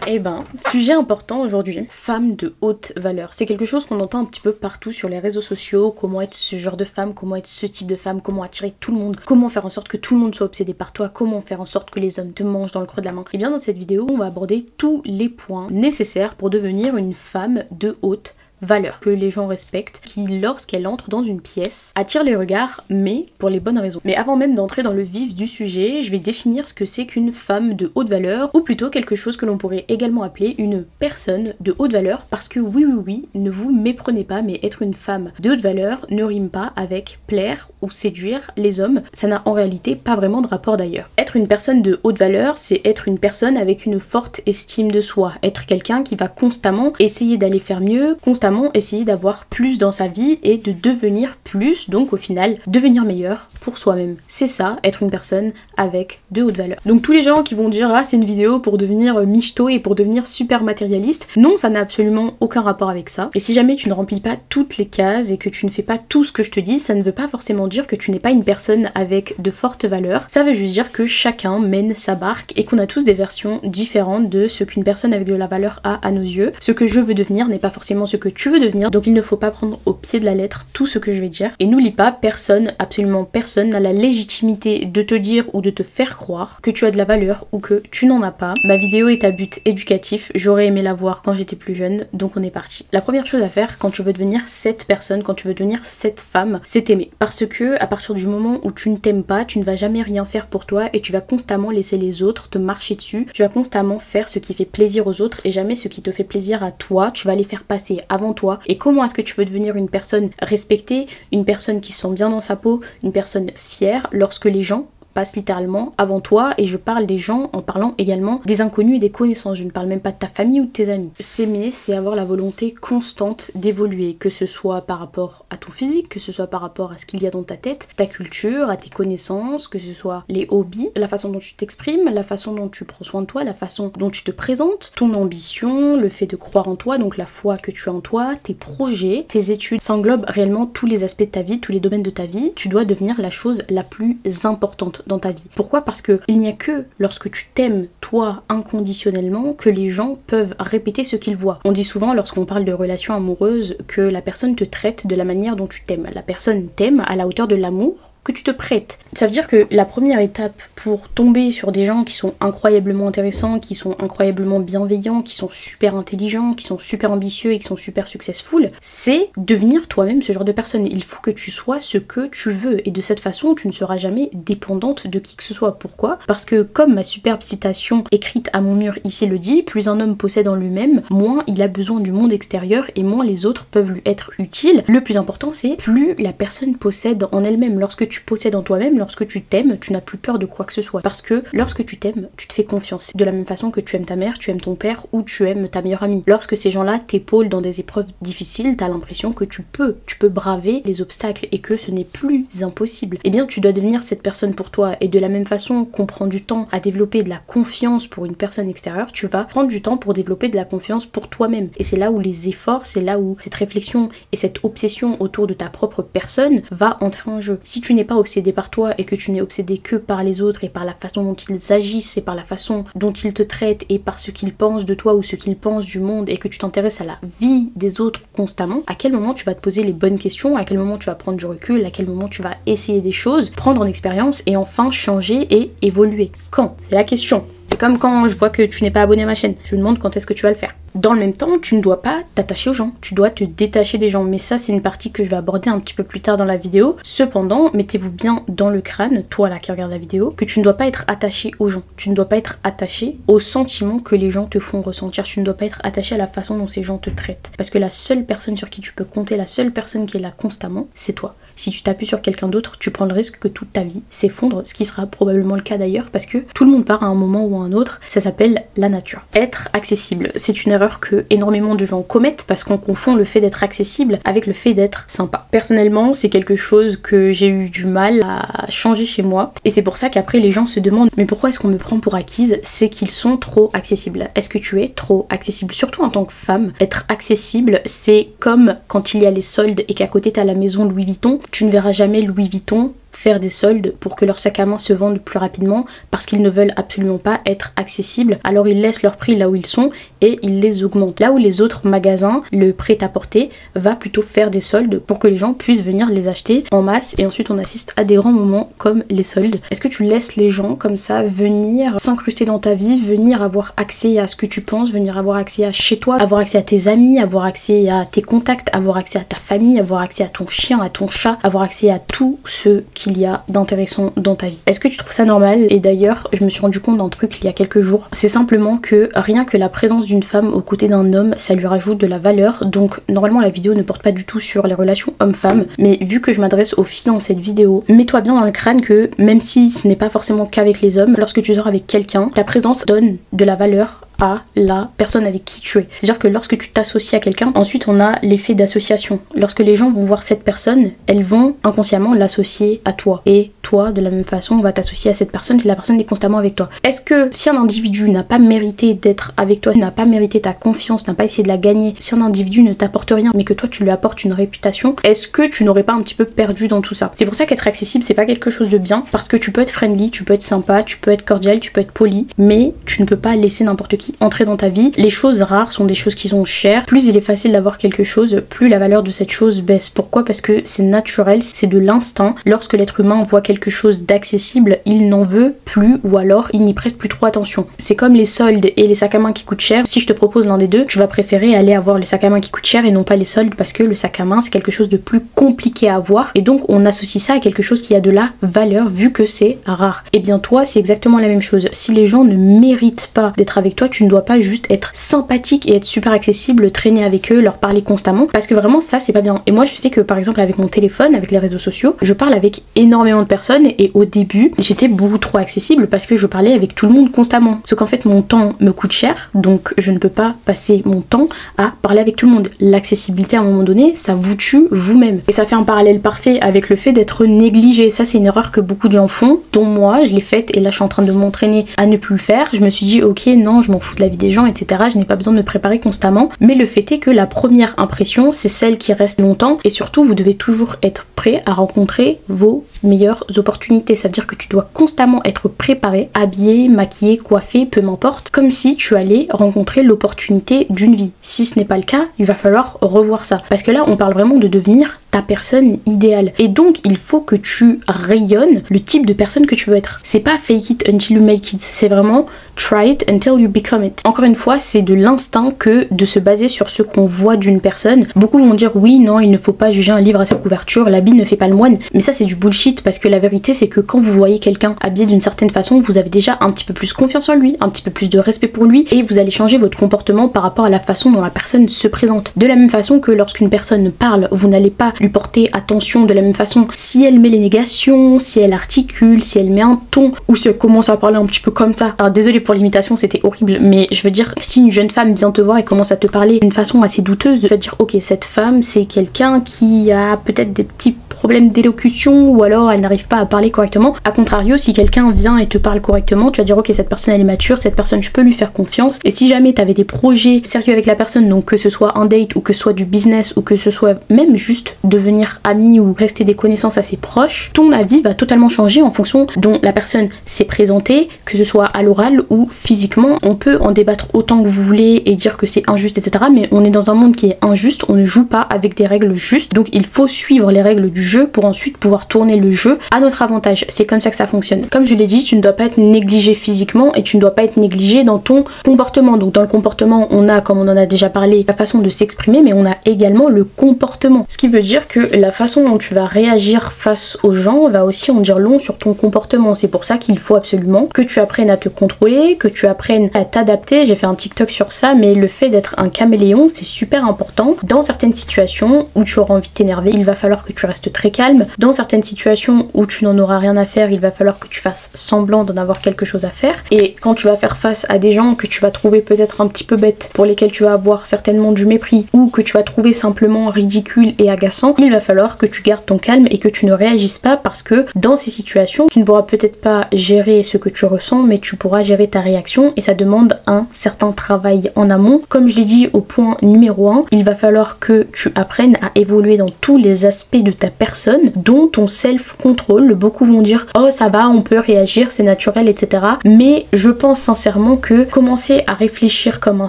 Eh ben, sujet important aujourd'hui, femme de haute valeur. C'est quelque chose qu'on entend un petit peu partout sur les réseaux sociaux, comment être ce genre de femme, comment être ce type de femme, comment attirer tout le monde, comment faire en sorte que tout le monde soit obsédé par toi, comment faire en sorte que les hommes te mangent dans le creux de la main. Et bien dans cette vidéo, on va aborder tous les points nécessaires pour devenir une femme de haute valeur, que les gens respectent, qui lorsqu'elle entre dans une pièce attire les regards, mais pour les bonnes raisons. Mais avant même d'entrer dans le vif du sujet, je vais définir ce que c'est qu'une femme de haute valeur, ou plutôt quelque chose que l'on pourrait également appeler une personne de haute valeur, parce que oui, ne vous méprenez pas, mais être une femme de haute valeur ne rime pas avec plaire ou séduire les hommes. Ça n'a en réalité pas vraiment de rapport d'ailleurs. Être une personne de haute valeur, c'est être une personne avec une forte estime de soi, être quelqu'un qui va constamment essayer d'aller faire mieux, constamment essayer d'avoir plus dans sa vie et de devenir plus, donc au final devenir meilleur pour soi-même. C'est ça, être une personne avec de haute valeur. Donc tous les gens qui vont dire ah c'est une vidéo pour devenir michto et pour devenir super matérialiste, non, ça n'a absolument aucun rapport avec ça. Et si jamais tu ne remplis pas toutes les cases et que tu ne fais pas tout ce que je te dis, ça ne veut pas forcément dire que tu n'es pas une personne avec de fortes valeurs. Ça veut juste dire que chacun mène sa barque et qu'on a tous des versions différentes de ce qu'une personne avec de la valeur a à nos yeux. Ce que je veux devenir n'est pas forcément ce que tu veux devenir, donc il ne faut pas prendre au pied de la lettre tout ce que je vais dire. Et n'oublie pas, personne, absolument personne n'a la légitimité de te dire ou de te faire croire que tu as de la valeur ou que tu n'en as pas. Ma vidéo est à but éducatif, j'aurais aimé la voir quand j'étais plus jeune, donc on est parti. La première chose à faire quand tu veux devenir cette personne, quand tu veux devenir cette femme, c'est t'aimer. Parce que à partir du moment où tu ne t'aimes pas, tu ne vas jamais rien faire pour toi et tu vas constamment laisser les autres te marcher dessus. Tu vas constamment faire ce qui fait plaisir aux autres et jamais ce qui te fait plaisir à toi. Tu vas les faire passer avant toi. Et comment est-ce que tu veux devenir une personne respectée, une personne qui se sent bien dans sa peau, une personne fière lorsque les gens passe littéralement avant toi, et je parle des gens en parlant également des inconnus et des connaissances, je ne parle même pas de ta famille ou de tes amis. S'aimer, c'est avoir la volonté constante d'évoluer, que ce soit par rapport à ton physique, que ce soit par rapport à ce qu'il y a dans ta tête, ta culture, à tes connaissances, que ce soit les hobbies, la façon dont tu t'exprimes, la façon dont tu prends soin de toi, la façon dont tu te présentes, ton ambition, le fait de croire en toi, donc la foi que tu as en toi, tes projets, tes études. Ça englobe réellement tous les aspects de ta vie, tous les domaines de ta vie. Tu dois devenir la chose la plus importante dans ta vie. Pourquoi? Parce que il n'y a que lorsque tu t'aimes toi inconditionnellement que les gens peuvent répéter ce qu'ils voient. On dit souvent lorsqu'on parle de relations amoureuses que la personne te traite de la manière dont tu t'aimes. La personne t'aime à la hauteur de l'amour que tu te prêtes. Ça veut dire que la première étape pour tomber sur des gens qui sont incroyablement intéressants, qui sont incroyablement bienveillants, qui sont super intelligents, qui sont super ambitieux et qui sont super successful, c'est devenir toi-même ce genre de personne. Il faut que tu sois ce que tu veux et de cette façon tu ne seras jamais dépendante de qui que ce soit. Pourquoi? Parce que comme ma superbe citation écrite à mon mur ici le dit, plus un homme possède en lui-même, moins il a besoin du monde extérieur et moins les autres peuvent lui être utiles. Le plus important c'est plus la personne possède en elle-même. Lorsque tu possèdes en toi-même, lorsque tu t'aimes, tu n'as plus peur de quoi que ce soit. Parce que lorsque tu t'aimes, tu te fais confiance. De la même façon que tu aimes ta mère, tu aimes ton père ou tu aimes ta meilleure amie. Lorsque ces gens-là t'épaulent dans des épreuves difficiles, t'as l'impression que tu peux braver les obstacles et que ce n'est plus impossible. Eh bien, tu dois devenir cette personne pour toi. Et de la même façon qu'on prend du temps à développer de la confiance pour une personne extérieure, tu vas prendre du temps pour développer de la confiance pour toi-même. Et c'est là où les efforts, c'est là où cette réflexion et cette obsession autour de ta propre personne va entrer en jeu. Si tu n'es pas obsédé par toi et que tu n'es obsédé que par les autres et par la façon dont ils agissent et par la façon dont ils te traitent et par ce qu'ils pensent de toi ou ce qu'ils pensent du monde et que tu t'intéresses à la vie des autres constamment, à quel moment tu vas te poser les bonnes questions, à quel moment tu vas prendre du recul, à quel moment tu vas essayer des choses, prendre en expérience et enfin changer et évoluer? Quand? C'est la question. C'est comme quand je vois que tu n'es pas abonné à ma chaîne. Je me demande quand est-ce que tu vas le faire. Dans le même temps, tu ne dois pas t'attacher aux gens. Tu dois te détacher des gens. Mais ça, c'est une partie que je vais aborder un petit peu plus tard dans la vidéo. Cependant, mettez-vous bien dans le crâne, toi là qui regarde la vidéo, que tu ne dois pas être attaché aux gens. Tu ne dois pas être attaché aux sentiments que les gens te font ressentir. Tu ne dois pas être attaché à la façon dont ces gens te traitent. Parce que la seule personne sur qui tu peux compter, la seule personne qui est là constamment, c'est toi. Si tu t'appuies sur quelqu'un d'autre, tu prends le risque que toute ta vie s'effondre, ce qui sera probablement le cas d'ailleurs, parce que tout le monde part à un moment ou à un autre. Ça s'appelle la nature. Être accessible, c'est une erreur que énormément de gens commettent parce qu'on confond le fait d'être accessible avec le fait d'être sympa. Personnellement, c'est quelque chose que j'ai eu du mal à changer chez moi, et c'est pour ça qu'après les gens se demandent mais pourquoi est-ce qu'on me prend pour acquise? C'est qu'ils sont trop accessibles. Est-ce que tu es trop accessible? Surtout en tant que femme, être accessible, c'est comme quand il y a les soldes et qu'à côté t'as la maison Louis Vuitton, tu ne verras jamais Louis Vuitton faire des soldes pour que leurs sacs à main se vendent plus rapidement parce qu'ils ne veulent absolument pas être accessibles. Alors ils laissent leur prix là où ils sont et ils les augmentent. Là où les autres magasins, le prêt-à-porter va plutôt faire des soldes pour que les gens puissent venir les acheter en masse et ensuite on assiste à des grands moments comme les soldes. Est-ce que tu laisses les gens comme ça venir s'incruster dans ta vie, venir avoir accès à ce que tu penses, venir avoir accès à chez toi, avoir accès à tes amis, avoir accès à tes contacts, avoir accès à ta famille, avoir accès à ton chien, à ton chat, avoir accès à tout ce qu'il y a d'intéressant dans ta vie? Est-ce que tu trouves ça normal? Et d'ailleurs, je me suis rendu compte d'un truc il y a quelques jours, c'est simplement que rien que la présence d'une femme aux côtés d'un homme, ça lui rajoute de la valeur. Donc normalement la vidéo ne porte pas du tout sur les relations homme-femme, mais vu que je m'adresse aux filles dans cette vidéo, mets-toi bien dans le crâne que même si ce n'est pas forcément qu'avec les hommes, lorsque tu sors avec quelqu'un, ta présence donne de la valeur à la personne avec qui tu es. C'est-à-dire que lorsque tu t'associes à quelqu'un, ensuite on a l'effet d'association. Lorsque les gens vont voir cette personne, elles vont inconsciemment l'associer à toi. Et toi, de la même façon, on va t'associer à cette personne si la personne est constamment avec toi. Est-ce que si un individu n'a pas mérité d'être avec toi, n'a pas mérité ta confiance, n'a pas essayé de la gagner, si un individu ne t'apporte rien, mais que toi tu lui apportes une réputation, est-ce que tu n'aurais pas un petit peu perdu dans tout ça? C'est pour ça qu'être accessible, c'est pas quelque chose de bien, parce que tu peux être friendly, tu peux être sympa, tu peux être cordial, tu peux être poli, mais tu ne peux pas laisser n'importe qui entrer dans ta vie. Les choses rares sont des choses qui sont chères. Plus il est facile d'avoir quelque chose, plus la valeur de cette chose baisse. Pourquoi? Parce que c'est naturel, c'est de l'instinct. Lorsque l'être humain voit quelque chose d'accessible, il n'en veut plus ou alors il n'y prête plus trop attention. C'est comme les soldes et les sacs à main qui coûtent cher. Si je te propose l'un des deux, tu vas préférer aller avoir le sac à main qui coûte cher et non pas les soldes parce que le sac à main c'est quelque chose de plus compliqué à avoir et donc on associe ça à quelque chose qui a de la valeur vu que c'est rare. Et bien toi c'est exactement la même chose. Si les gens ne méritent pas d'être avec toi, tu ne dois pas juste être sympathique et être super accessible, traîner avec eux, leur parler constamment parce que vraiment ça c'est pas bien. Et moi je sais que par exemple avec mon téléphone, avec les réseaux sociaux, je parle avec énormément de personnes et au début j'étais beaucoup trop accessible parce que je parlais avec tout le monde constamment. Sauf qu'en fait mon temps me coûte cher donc je ne peux pas passer mon temps à parler avec tout le monde. L'accessibilité à un moment donné ça vous tue vous-même. Et ça fait un parallèle parfait avec le fait d'être négligé. Ça c'est une erreur que beaucoup de gens font, dont moi je l'ai faite et là je suis en train de m'entraîner à ne plus le faire. Je me suis dit ok non je m'en fous de la vie des gens etc. Je n'ai pas besoin de me préparer constamment. Mais le fait est que la première impression c'est celle qui reste longtemps et surtout vous devez toujours être prêt à rencontrer vos meilleures opportunités. Ça veut dire que tu dois constamment être préparé, habillé, maquillé, coiffé, peu m'importe, comme si tu allais rencontrer l'opportunité d'une vie. Si ce n'est pas le cas, il va falloir revoir ça. Parce que là, on parle vraiment de devenir ta personne idéale. Et donc, il faut que tu rayonnes le type de personne que tu veux être. C'est pas fake it until you make it. C'est vraiment try it until you become it. Encore une fois, c'est de l'instinct que de se baser sur ce qu'on voit d'une personne. Beaucoup vont dire oui, non, il ne faut pas juger un livre à sa couverture, l'habit ne fait pas le moine. Mais ça, c'est du bullshit parce que la vérité, c'est que quand vous voyez quelqu'un habillé d'une certaine façon, vous avez déjà un petit peu plus confiance en lui, un petit peu plus de respect pour lui et vous allez changer votre comportement par rapport à la façon dont la personne se présente. De la même façon que lorsqu'une personne parle, vous n'allez pas lui porter attention de la même façon. Si elle met les négations, si elle articule, si elle met un ton ou si elle commence à parler un petit peu comme ça. Alors désolé pour l'imitation, c'était horrible, mais je veux dire, si une jeune femme vient te voir et commence à te parler d'une façon assez douteuse, tu vas dire ok, cette femme c'est quelqu'un qui a peut-être des petits problèmes d'élocution ou alors elle n'arrive pas à parler correctement. A contrario, si quelqu'un vient et te parle correctement, tu vas dire ok, cette personne elle est mature, cette personne je peux lui faire confiance. Et si jamais tu avais des projets sérieux avec la personne, donc que ce soit un date ou que ce soit du business ou que ce soit même juste devenir ami ou rester des connaissances assez proches, ton avis va totalement changer en fonction dont la personne s'est présentée, que ce soit à l'oral ou physiquement. On peut en débattre autant que vous voulez et dire que c'est injuste etc, mais on est dans un monde qui est injuste, on ne joue pas avec des règles justes, donc il faut suivre les règles du jeu pour ensuite pouvoir tourner le jeu à notre avantage. C'est comme ça que ça fonctionne. Comme je l'ai dit, tu ne dois pas être négligé physiquement et tu ne dois pas être négligé dans ton comportement. Donc dans le comportement, on a, comme on en a déjà parlé, la façon de s'exprimer, mais on a également le comportement. Ce qui veut dire que la façon dont tu vas réagir face aux gens va aussi en dire long sur ton comportement. C'est pour ça qu'il faut absolument que tu apprennes à te contrôler, que tu apprennes à t'adapter. J'ai fait un TikTok sur ça, mais le fait d'être un caméléon, c'est super important. Dans certaines situations où tu auras envie de t'énerver, il va falloir que tu restes très calme. Dans certaines situations où tu n'en auras rien à faire, il va falloir que tu fasses semblant d'en avoir quelque chose à faire. Et quand tu vas faire face à des gens que tu vas trouver peut-être un petit peu bêtes, pour lesquels tu vas avoir certainement du mépris, ou que tu vas trouver simplement ridicule et agaçant, il va falloir que tu gardes ton calme et que tu ne réagisses pas parce que dans ces situations, tu ne pourras peut-être pas gérer ce que tu ressens, mais tu pourras gérer ta réaction et ça demande un certain travail en amont. Comme je l'ai dit au point numéro 1, il va falloir que tu apprennes à évoluer dans tous les aspects de ta personnalité personnes dont ton self-control. Beaucoup vont dire oh ça va, on peut réagir, c'est naturel, etc. Mais je pense sincèrement que commencer à réfléchir comme un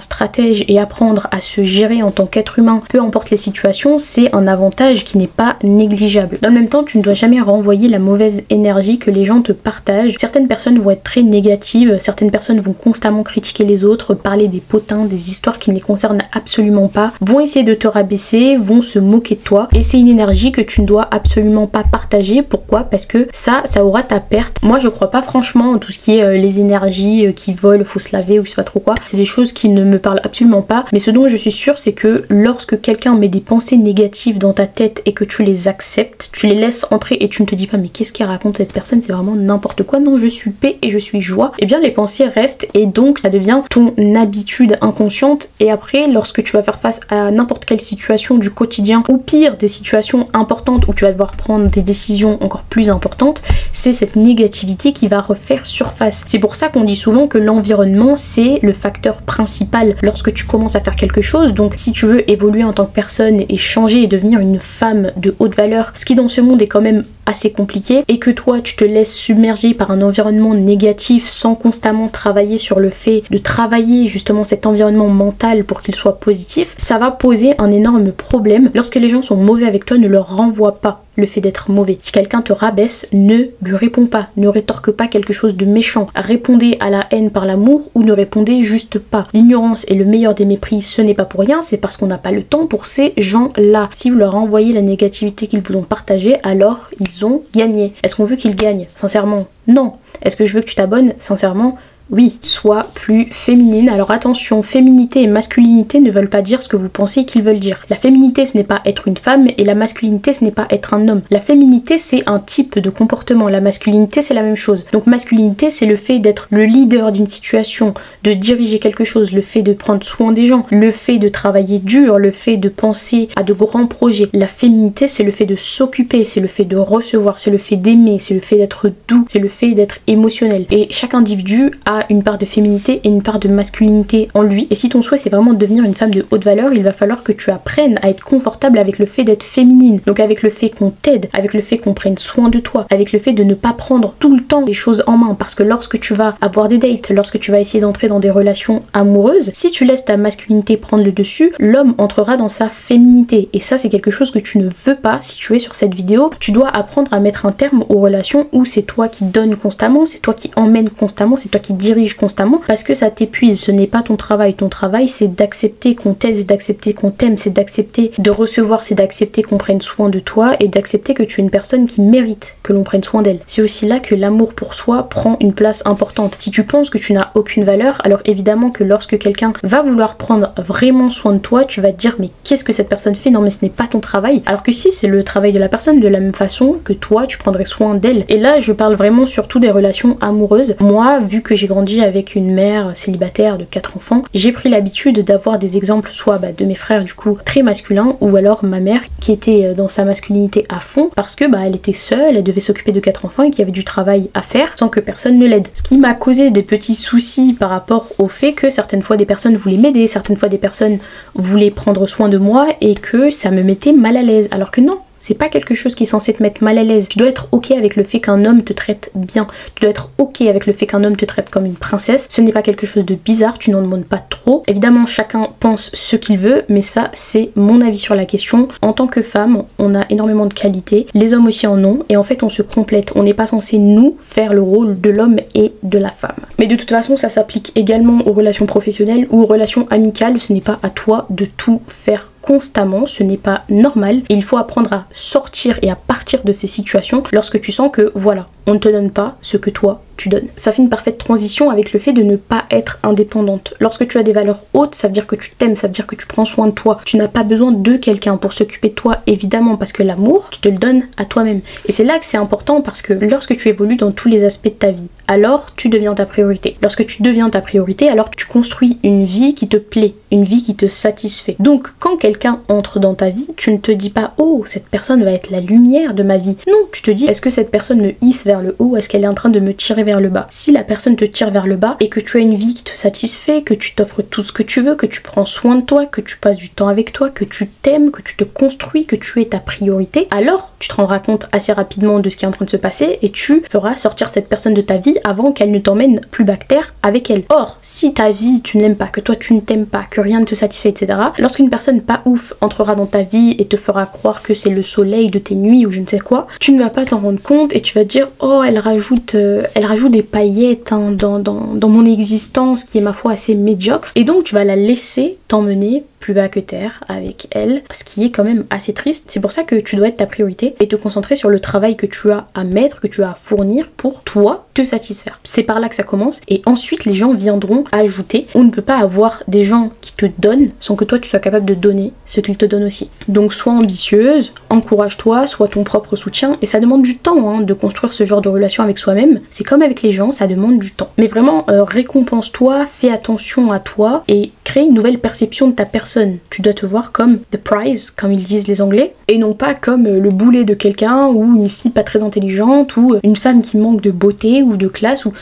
stratège et apprendre à se gérer en tant qu'être humain, peu importe les situations, c'est un avantage qui n'est pas négligeable. Dans le même temps, tu ne dois jamais renvoyer la mauvaise énergie que les gens te partagent. Certaines personnes vont être très négatives, certaines personnes vont constamment critiquer les autres, parler des potins, des histoires qui ne les concernent absolument pas, vont essayer de te rabaisser, vont se moquer de toi, et c'est une énergie que tu ne dois absolument pas partager. Pourquoi? Parce que ça aura ta perte. Moi je crois pas franchement en tout ce qui est les énergies qui volent, faut se laver ou je sais pas trop quoi, c'est des choses qui ne me parlent absolument pas, mais ce dont je suis sûre c'est que lorsque quelqu'un met des pensées négatives dans ta tête et que tu les acceptes, tu les laisses entrer et tu ne te dis pas mais qu'est-ce qu'elle raconte cette personne, c'est vraiment n'importe quoi, non je suis paix et je suis joie, et bien les pensées restent et donc ça devient ton habitude inconsciente. Et après lorsque tu vas faire face à n'importe quelle situation du quotidien ou pire des situations importantes où tu vas devoir prendre des décisions encore plus importantes, c'est cette négativité qui va refaire surface. C'est pour ça qu'on dit souvent que l'environnement c'est le facteur principal lorsque tu commences à faire quelque chose. Donc si tu veux évoluer en tant que personne et changer et devenir une femme de haute valeur, ce qui dans ce monde est quand même assez compliqué, et que toi tu te laisses submerger par un environnement négatif sans constamment travailler sur le fait de travailler justement cet environnement mental pour qu'il soit positif, ça va poser un énorme problème. Lorsque les gens sont mauvais avec toi, ne leur renvoie pas le fait d'être mauvais. Si quelqu'un te rabaisse, ne lui réponds pas, ne rétorque pas quelque chose de méchant. Répondez à la haine par l'amour ou ne répondez juste pas. L'ignorance est le meilleur des mépris, ce n'est pas pour rien, c'est parce qu'on n'a pas le temps pour ces gens-là. Si vous leur envoyez la négativité qu'ils vous ont partagée, alors ils ont gagné. Est-ce qu'on veut qu'ils gagnent? Sincèrement, non. Est-ce que je veux que tu t'abonnes? Sincèrement, oui. Sois plus féminine. Alors attention, féminité et masculinité ne veulent pas dire ce que vous pensez qu'ils veulent dire. La féminité ce n'est pas être une femme et la masculinité ce n'est pas être un homme. La féminité c'est un type de comportement, la masculinité c'est la même chose. Donc masculinité c'est le fait d'être le leader d'une situation, de diriger quelque chose, le fait de prendre soin des gens, le fait de travailler dur, le fait de penser à de grands projets. La féminité c'est le fait de s'occuper, c'est le fait de recevoir, c'est le fait d'aimer, c'est le fait d'être doux, c'est le fait d'être émotionnel. Et chaque individu a une part de féminité et une part de masculinité en lui, et si ton souhait c'est vraiment de devenir une femme de haute valeur, il va falloir que tu apprennes à être confortable avec le fait d'être féminine, donc avec le fait qu'on t'aide, avec le fait qu'on prenne soin de toi, avec le fait de ne pas prendre tout le temps les choses en main, parce que lorsque tu vas avoir des dates, lorsque tu vas essayer d'entrer dans des relations amoureuses, si tu laisses ta masculinité prendre le dessus, l'homme entrera dans sa féminité, et ça c'est quelque chose que tu ne veux pas. Si tu es sur cette vidéo, tu dois apprendre à mettre un terme aux relations où c'est toi qui donnes constamment, c'est toi qui emmènes constamment, c'est toi qui dirige constamment, parce que ça t'épuise. Ce n'est pas ton travail. Ton travail c'est d'accepter qu'on t'aide, c'est d'accepter qu'on t'aime, c'est d'accepter de recevoir, c'est d'accepter qu'on prenne soin de toi et d'accepter que tu es une personne qui mérite que l'on prenne soin d'elle. C'est aussi là que l'amour pour soi prend une place importante. Si tu penses que tu n'as aucune valeur, alors évidemment que lorsque quelqu'un va vouloir prendre vraiment soin de toi, tu vas te dire mais qu'est-ce que cette personne fait? Non mais ce n'est pas ton travail. Alors que si, c'est le travail de la personne, de la même façon que toi tu prendrais soin d'elle. Et là je parle vraiment surtout des relations amoureuses. Moi, vu que j'ai grandi avec une mère célibataire de 4 enfants, j'ai pris l'habitude d'avoir des exemples soit de mes frères du coup très masculins, ou alors ma mère qui était dans sa masculinité à fond parce que elle était seule, elle devait s'occuper de 4 enfants et qu'il y avait du travail à faire sans que personne ne l'aide. Ce qui m'a causé des petits soucis par rapport au fait que certaines fois des personnes voulaient m'aider, certaines fois des personnes voulaient prendre soin de moi et que ça me mettait mal à l'aise, alors que non. C'est pas quelque chose qui est censé te mettre mal à l'aise. Tu dois être ok avec le fait qu'un homme te traite bien. Tu dois être ok avec le fait qu'un homme te traite comme une princesse. Ce n'est pas quelque chose de bizarre, tu n'en demandes pas trop. Évidemment, chacun pense ce qu'il veut, mais ça, c'est mon avis sur la question. En tant que femme, on a énormément de qualités. Les hommes aussi en ont. Et en fait, on se complète. On n'est pas censé, nous, faire le rôle de l'homme et de la femme. Mais de toute façon, ça s'applique également aux relations professionnelles ou aux relations amicales. Ce n'est pas à toi de tout faire constamment, ce n'est pas normal et il faut apprendre à sortir et à partir de ces situations lorsque tu sens que voilà, on ne te donne pas ce que toi tu donnes. Ça fait une parfaite transition avec le fait de ne pas être indépendante. Lorsque tu as des valeurs hautes, ça veut dire que tu t'aimes, ça veut dire que tu prends soin de toi. Tu n'as pas besoin de quelqu'un pour s'occuper de toi, évidemment, parce que l'amour, tu te le donnes à toi-même. Et c'est là que c'est important parce que lorsque tu évolues dans tous les aspects de ta vie, alors tu deviens ta priorité. Lorsque tu deviens ta priorité, alors tu construis une vie qui te plaît, une vie qui te satisfait. Donc quand quelqu'un entre dans ta vie, tu ne te dis pas « Oh, cette personne va être la lumière de ma vie ». Non, tu te dis « Est-ce que cette personne me hisse vers vers le haut, est-ce qu'elle est en train de me tirer vers le bas? Si la personne te tire vers le bas et que tu as une vie qui te satisfait, que tu t'offres tout ce que tu veux, que tu prends soin de toi, que tu passes du temps avec toi, que tu t'aimes, que tu te construis, que tu es ta priorité, alors tu te rendras compte assez rapidement de ce qui est en train de se passer et tu feras sortir cette personne de ta vie avant qu'elle ne t'emmène plus bactère avec elle. Or, si ta vie, tu ne l'aimes pas, que toi tu ne t'aimes pas, que rien ne te satisfait, etc., lorsqu'une personne pas ouf entrera dans ta vie et te fera croire que c'est le soleil de tes nuits ou je ne sais quoi, tu ne vas pas t'en rendre compte et tu vas te dire oh elle rajoute des paillettes hein, dans mon existence qui est ma foi assez médiocre, et donc tu vas la laisser t'emmener plus bas que terre avec elle, ce qui est quand même assez triste. C'est pour ça que tu dois être ta priorité et te concentrer sur le travail que tu as à mettre, que tu as à fournir pour toi te satisfaire. C'est par là que ça commence et ensuite les gens viendront ajouter. On ne peut pas avoir des gens qui te donnent sans que toi tu sois capable de donner ce qu'ils te donnent aussi. Donc sois ambitieuse, encourage-toi, sois ton propre soutien et ça demande du temps hein, de construire ce genre de relation avec soi-même. C'est comme avec les gens, ça demande du temps. Mais vraiment récompense-toi, fais attention à toi et crée une nouvelle perception de ta personne. Tu dois te voir comme the prize, comme ils disent les Anglais, et non pas comme le boulet de quelqu'un ou une fille pas très intelligente ou une femme qui manque de beauté ou de classe ou...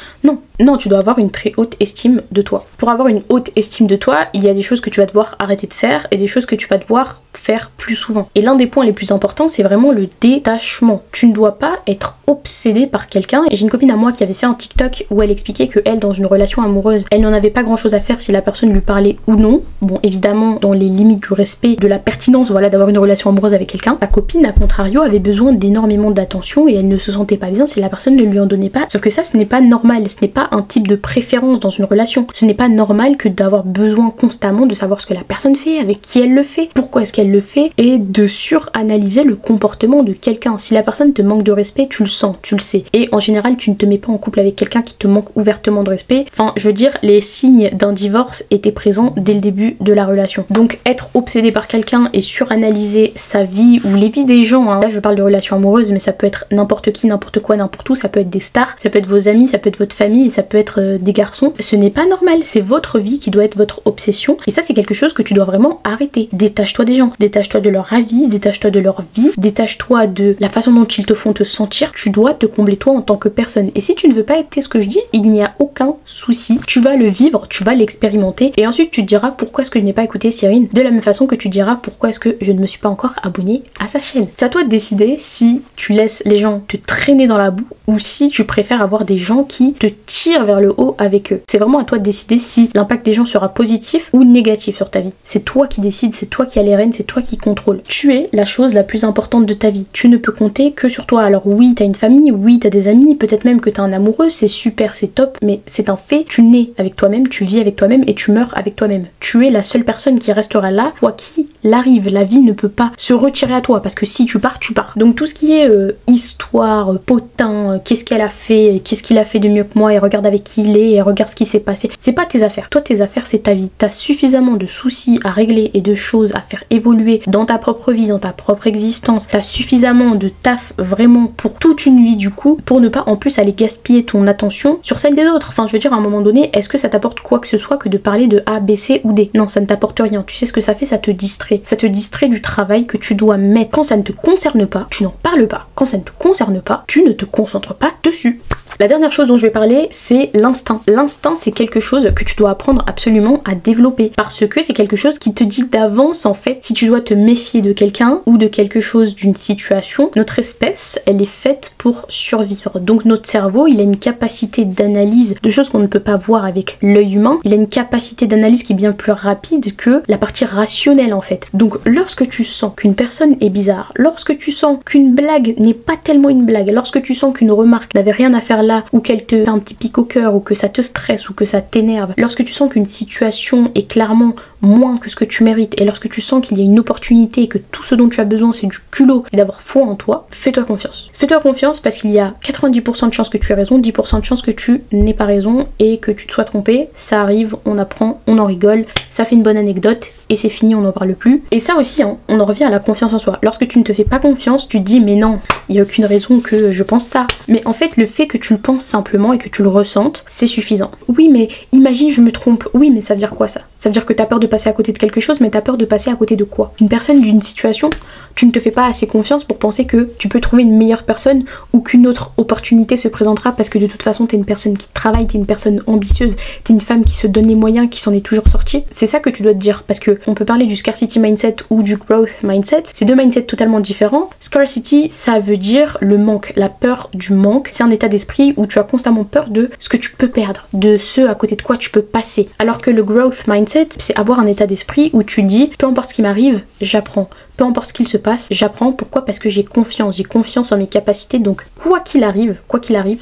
Non, tu dois avoir une très haute estime de toi. Pour avoir une haute estime de toi, il y a des choses que tu vas devoir arrêter de faire et des choses que tu vas devoir faire plus souvent. Et l'un des points les plus importants, c'est vraiment le détachement. Tu ne dois pas être obsédé par quelqu'un. Et j'ai une copine à moi qui avait fait un TikTok où elle expliquait que elle, dans une relation amoureuse, elle n'en avait pas grand chose à faire si la personne lui parlait ou non. Bon, évidemment, dans les limites du respect, de la pertinence, voilà, d'avoir une relation amoureuse avec quelqu'un. Sa copine, à contrario, avait besoin d'énormément d'attention et elle ne se sentait pas bien si la personne ne lui en donnait pas. Sauf que ça, ce n'est pas normal. Ce n'est pas un type de préférence dans une relation. Ce n'est pas normal que d'avoir besoin constamment de savoir ce que la personne fait, avec qui elle le fait, pourquoi est-ce qu'elle le fait, et de suranalyser le comportement de quelqu'un. Si la personne te manque de respect, tu le sens, tu le sais. Et en général, tu ne te mets pas en couple avec quelqu'un qui te manque ouvertement de respect. Enfin, je veux dire, les signes d'un divorce étaient présents dès le début de la relation. Donc, être obsédé par quelqu'un et suranalyser sa vie ou les vies des gens, hein. Là, je parle de relations amoureuses, mais ça peut être n'importe qui, n'importe quoi, n'importe où. Ça peut être des stars, ça peut être vos amis, ça peut être votre famille, et ça peut être des garçons. Ce n'est pas normal, c'est votre vie qui doit être votre obsession et ça c'est quelque chose que tu dois vraiment arrêter. Détache-toi des gens, détache-toi de leur avis, détache-toi de leur vie, détache-toi de la façon dont ils te font te sentir. Tu dois te combler toi en tant que personne et si tu ne veux pas être ce que je dis, il n'y a aucun souci, tu vas le vivre, tu vas l'expérimenter et ensuite tu te diras pourquoi est-ce que je n'ai pas écouté Cyrine, de la même façon que tu diras pourquoi est-ce que je ne me suis pas encore abonnée à sa chaîne. C'est à toi de décider si tu laisses les gens te traîner dans la boue ou si tu préfères avoir des gens qui te tirent vers le haut avec eux. C'est vraiment à toi de décider si l'impact des gens sera positif ou négatif sur ta vie. C'est toi qui décides, c'est toi qui as les rênes, c'est toi qui contrôle. Tu es la chose la plus importante de ta vie. Tu ne peux compter que sur toi. Alors oui, t'as une famille, oui, t'as des amis, peut-être même que t'as un amoureux, c'est super, c'est top, mais c'est un fait. Tu nais avec toi-même, tu vis avec toi-même et tu meurs avec toi-même. Tu es la seule personne qui restera là, quoi qu'il arrive. La vie ne peut pas se retirer à toi parce que si tu pars, tu pars. Donc tout ce qui est histoire, potin, qu'est-ce qu'elle a fait, qu'est-ce qu'il a fait de mieux que moi et regarde avec qui il est et regarde ce qui s'est passé. C'est pas tes affaires. Toi, tes affaires, c'est ta vie. T'as suffisamment de soucis à régler et de choses à faire évoluer dans ta propre vie, dans ta propre existence. T'as suffisamment de taf vraiment pour toute une vie du coup, pour ne pas en plus aller gaspiller ton attention sur celle des autres. Enfin, je veux dire, à un moment donné, est-ce que ça t'apporte quoi que ce soit que de parler de A, B, C ou D? Non, ça ne t'apporte rien. Tu sais ce que ça fait? Ça te distrait. Ça te distrait du travail que tu dois mettre. Quand ça ne te concerne pas, tu n'en parles pas. Quand ça ne te concerne pas, tu ne te concentres pas dessus. La dernière chose dont je vais parler, c'est l'instinct. L'instinct, c'est quelque chose que tu dois apprendre absolument à développer parce que c'est quelque chose qui te dit d'avance en fait si tu dois te méfier de quelqu'un ou de quelque chose, d'une situation. Notre espèce, elle est faite pour survivre. Donc notre cerveau, il a une capacité d'analyse de choses qu'on ne peut pas voir avec l'œil humain. Il a une capacité d'analyse qui est bien plus rapide que la partie rationnelle en fait. Donc lorsque tu sens qu'une personne est bizarre, lorsque tu sens qu'une blague n'est pas tellement une blague, lorsque tu sens qu'une remarque n'avait rien à faire là, ou qu'elle te fait un petit pic au cœur, ou que ça te stresse, ou que ça t'énerve, lorsque tu sens qu'une situation est clairement moins que ce que tu mérites, et lorsque tu sens qu'il y a une opportunité et que tout ce dont tu as besoin c'est du culot et d'avoir foi en toi, fais-toi confiance. Fais-toi confiance parce qu'il y a 90% de chances que tu aies raison, 10% de chances que tu n'aies pas raison et que tu te sois trompé. Ça arrive, on apprend, on en rigole, ça fait une bonne anecdote et c'est fini, on n'en parle plus. Et ça aussi, hein, on en revient à la confiance en soi. Lorsque tu ne te fais pas confiance, tu te dis mais non, il n'y a aucune raison que je pense ça. Mais en fait, le fait que tu le penses simplement et que tu le ressentes, c'est suffisant. Oui, mais imagine je me trompe. Oui, mais ça veut dire quoi ça? Ça veut dire que tu as peur de de passer à côté de quelque chose, mais t'as peur de passer à côté de quoi? Une personne, d'une situation, tu ne te fais pas assez confiance pour penser que tu peux trouver une meilleure personne ou qu'une autre opportunité se présentera, parce que de toute façon t'es une personne qui travaille, t'es une personne ambitieuse, t'es une femme qui se donne les moyens, qui s'en est toujours sortie. C'est ça que tu dois te dire, parce que on peut parler du scarcity mindset ou du growth mindset, c'est deux mindsets totalement différents. Scarcity, ça veut dire le manque, la peur du manque. C'est un état d'esprit où tu as constamment peur de ce que tu peux perdre, de ce à côté de quoi tu peux passer. Alors que le growth mindset, c'est avoir un état d'esprit où tu dis peu importe ce qui m'arrive, j'apprends. Peu importe ce qu'il se passe, j'apprends. Pourquoi? Parce que j'ai confiance en mes capacités. Donc quoi qu'il arrive,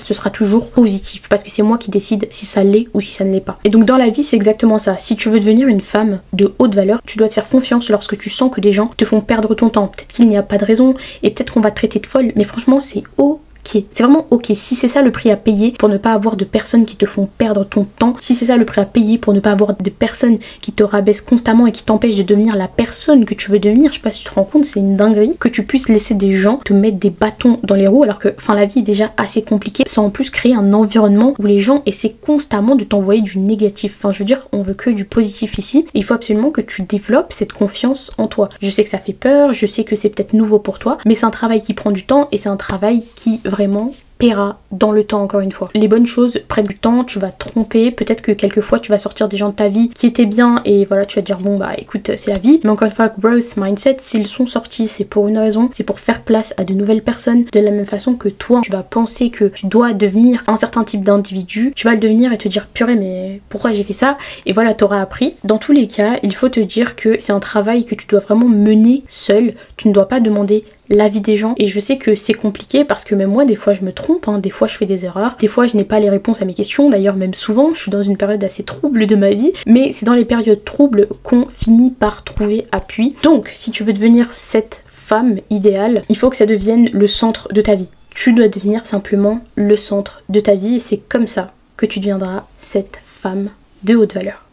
ce sera toujours positif. Parce que c'est moi qui décide si ça l'est ou si ça ne l'est pas. Et donc dans la vie, c'est exactement ça. Si tu veux devenir une femme de haute valeur, tu dois te faire confiance lorsque tu sens que des gens te font perdre ton temps. Peut-être qu'il n'y a pas de raison et peut-être qu'on va te traiter de folle. Mais franchement, c'est c'est vraiment ok. Si c'est ça le prix à payer pour ne pas avoir de personnes qui te font perdre ton temps, si c'est ça le prix à payer pour ne pas avoir de personnes qui te rabaissent constamment et qui t'empêchent de devenir la personne que tu veux devenir, je sais pas si tu te rends compte, c'est une dinguerie que tu puisses laisser des gens te mettre des bâtons dans les roues alors que la vie est déjà assez compliquée, sans en plus créer un environnement où les gens essaient constamment de t'envoyer du négatif. Je veux dire, on veut que du positif ici et il faut absolument que tu développes cette confiance en toi. Je sais que ça fait peur, je sais que c'est peut-être nouveau pour toi, mais c'est un travail qui prend du temps et c'est un travail qui vraiment paiera dans le temps, encore une fois. Les bonnes choses prennent du temps, tu vas te tromper, peut-être que quelquefois tu vas sortir des gens de ta vie qui étaient bien et voilà, tu vas te dire bon bah écoute, c'est la vie. Mais encore une fois, growth mindset, s'ils sont sortis, c'est pour une raison, c'est pour faire place à de nouvelles personnes. De la même façon que toi, tu vas penser que tu dois devenir un certain type d'individu, tu vas le devenir et te dire purée mais pourquoi j'ai fait ça? Et voilà, t'auras appris. Dans tous les cas, il faut te dire que c'est un travail que tu dois vraiment mener seul. Tu ne dois pas demander l'avis des gens, et je sais que c'est compliqué parce que même moi des fois je me trompe, des fois je fais des erreurs, des fois je n'ai pas les réponses à mes questions, d'ailleurs même souvent je suis dans une période assez trouble de ma vie, mais c'est dans les périodes troubles qu'on finit par trouver appui. Donc si tu veux devenir cette femme idéale, il faut que ça devienne le centre de ta vie. Tu dois devenir simplement le centre de ta vie et c'est comme ça que tu deviendras cette femme de haute valeur.